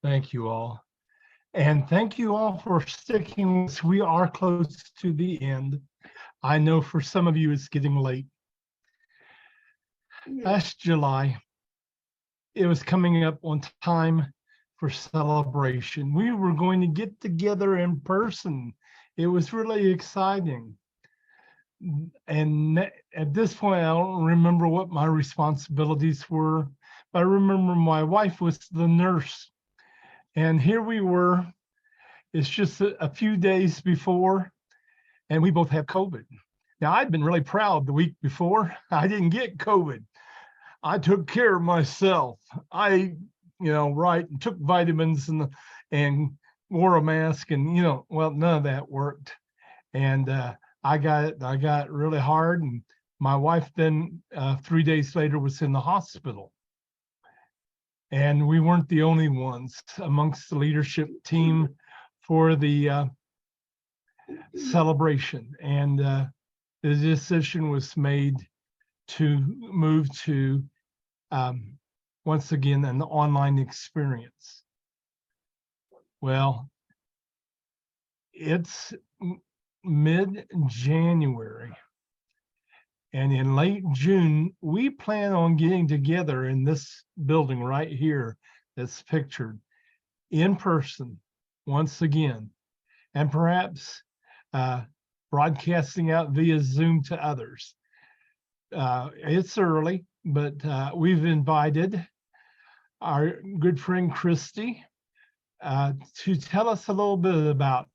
Thank you all. And thank you all for sticking with us. We are close to the end. I know for some of you it's getting late. Last July, it was coming up on time for celebration. We were going to get together in person. It was really exciting. And at this point, I don't remember what my responsibilities were, but I remember my wife was the nurse. And here we were, it's just a few days before, and we both have COVID. Now, I'd been really proud the week before. I didn't get COVID. I took care of myself. I, took vitamins and wore a mask, and well, none of that worked. And I got really hard, and my wife then 3 days later was in the hospital. And we weren't the only ones amongst the leadership team for the celebration. And the decision was made to move to, once again, an online experience. Well, it's mid-January. And in late June, we plan on getting together in this building right here that's pictured in person once again, and perhaps broadcasting out via Zoom to others. It's early, but we've invited our good friend Christy to tell us a little bit about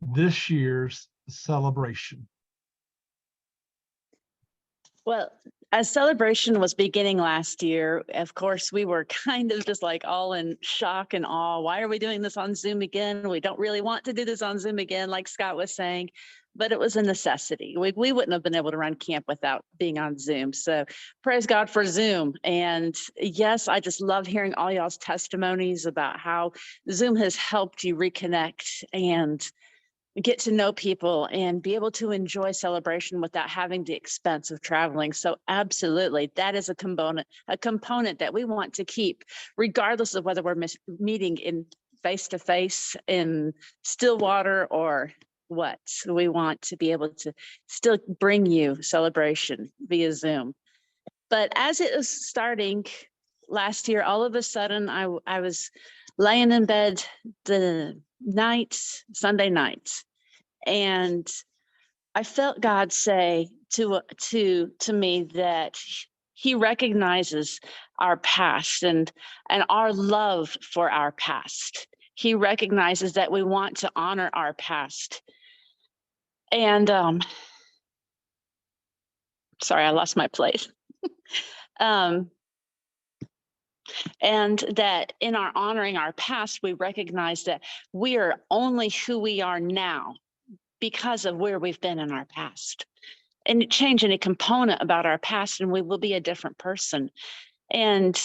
this year's celebration. Well, as celebration was beginning last year, of course, we were kind of just like all in shock and awe. Why are we doing this on Zoom again? We don't really want to do this on Zoom again, like Scott was saying, but it was a necessity. We wouldn't have been able to run camp without being on Zoom. So praise God for Zoom. And yes, I just love hearing all y'all's testimonies about how Zoom has helped you reconnect and get to know people and be able to enjoy celebration without having the expense of traveling. So absolutely, that is a component that we want to keep, regardless of whether we're meeting in face-to-face in Stillwater or what. We want to be able to still bring you celebration via Zoom. But as it was starting last year, all of a sudden I was laying in bed Sunday nights, and I felt God say to me that He recognizes our past and our love for our past. He recognizes that we want to honor our past. And sorry, I lost my place. And that in our honoring our past, we recognize that we are only who we are now because of where we've been in our past. And change any component about our past, and we will be a different person. And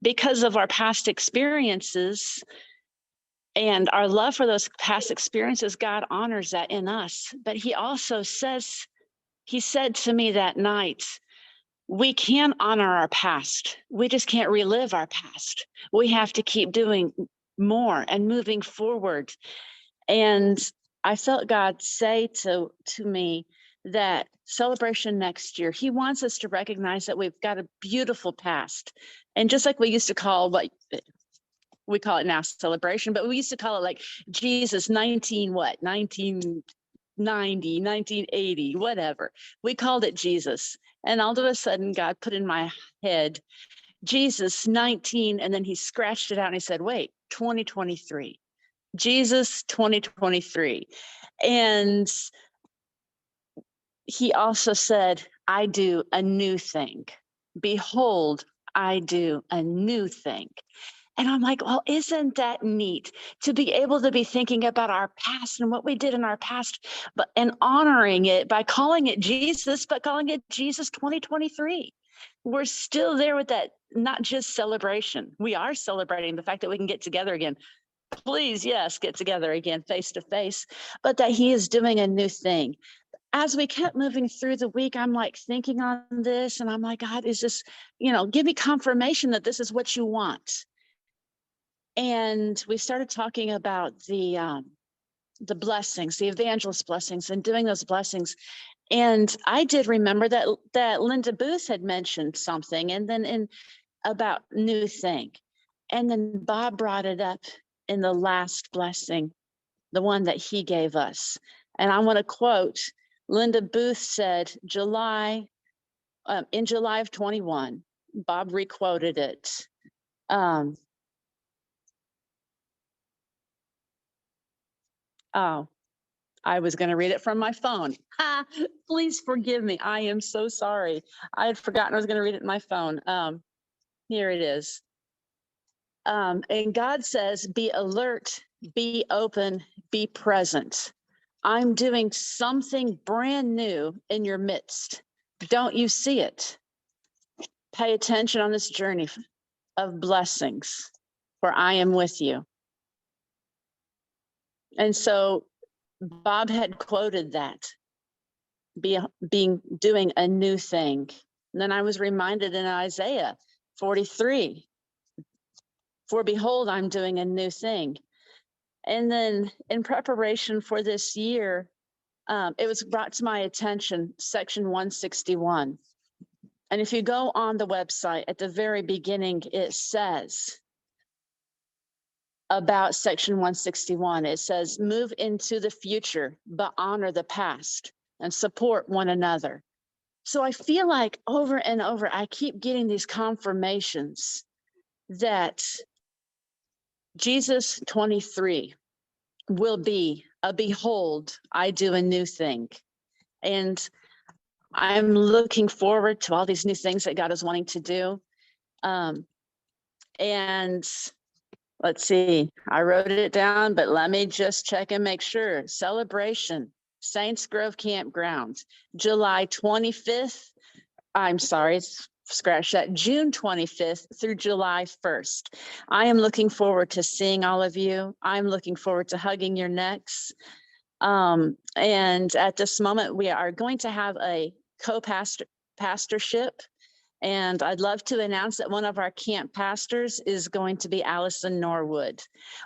because of our past experiences and our love for those past experiences, God honors that in us. But He also says, He said to me that night, we can honor our past. We just can't relive our past. We have to keep doing more and moving forward. And I felt God say to me that celebration next year, He wants us to recognize that we've got a beautiful past. And just like we used to call, like, we call it now celebration, but we used to call it like Jesus 1990, 1980, whatever. We called it Jesus. And all of a sudden, God put in my head, Jesus 19, and then He scratched it out and He said, wait, 2023. Jesus 2023. And He also said, I do a new thing. Behold, I do a new thing. And I'm like, well, isn't that neat to be able to be thinking about our past and what we did in our past, but and honoring it by calling it Jesus, but calling it Jesus 2023. We're still there with that, not just celebration. We are celebrating the fact that we can get together again. Please, yes, get together again face to face, but that He is doing a new thing. As we kept moving through the week, I'm like thinking on this, and I'm like, God, is this, give me confirmation that this is what you want. And we started talking about the blessings, the evangelist blessings, and doing those blessings. And I did remember that Linda Booth had mentioned something, and then about new thing. And then Bob brought it up in the last blessing, the one that he gave us. And I want to quote, Linda Booth said, in July of 21, Bob requoted it. Oh, I was going to read it from my phone. Please forgive me. I am so sorry. I had forgotten I was going to read it in my phone. Here it is. And God says, be alert, be open, be present. I'm doing something brand new in your midst. Don't you see it? Pay attention on this journey of blessings, for I am with you. And so Bob had quoted that, doing a new thing. And then I was reminded in Isaiah 43, for behold, I'm doing a new thing. And then in preparation for this year, it was brought to my attention, section 161. And if you go on the website at the very beginning, it says about section 161, it says, move into the future, but honor the past and support one another. So I feel like over and over, I keep getting these confirmations that Jesus 23 will be a behold, I do a new thing. And I'm looking forward to all these new things that God is wanting to do. And let's see, I wrote it down, but let me just check and make sure. Celebration, Saints Grove Campground, July 25th. I'm sorry, scratch that, June 25th through July 1st. I am looking forward to seeing all of you. I'm looking forward to hugging your necks. And at this moment, we are going to have a co-pastorship. And I'd love to announce that one of our camp pastors is going to be Allison Norwood.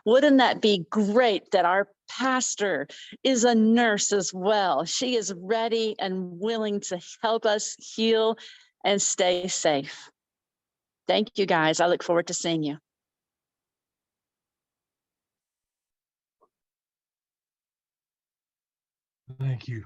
Wouldn't that be great that our pastor is a nurse as well? She is ready and willing to help us heal and stay safe. Thank you, guys. I look forward to seeing you. Thank you.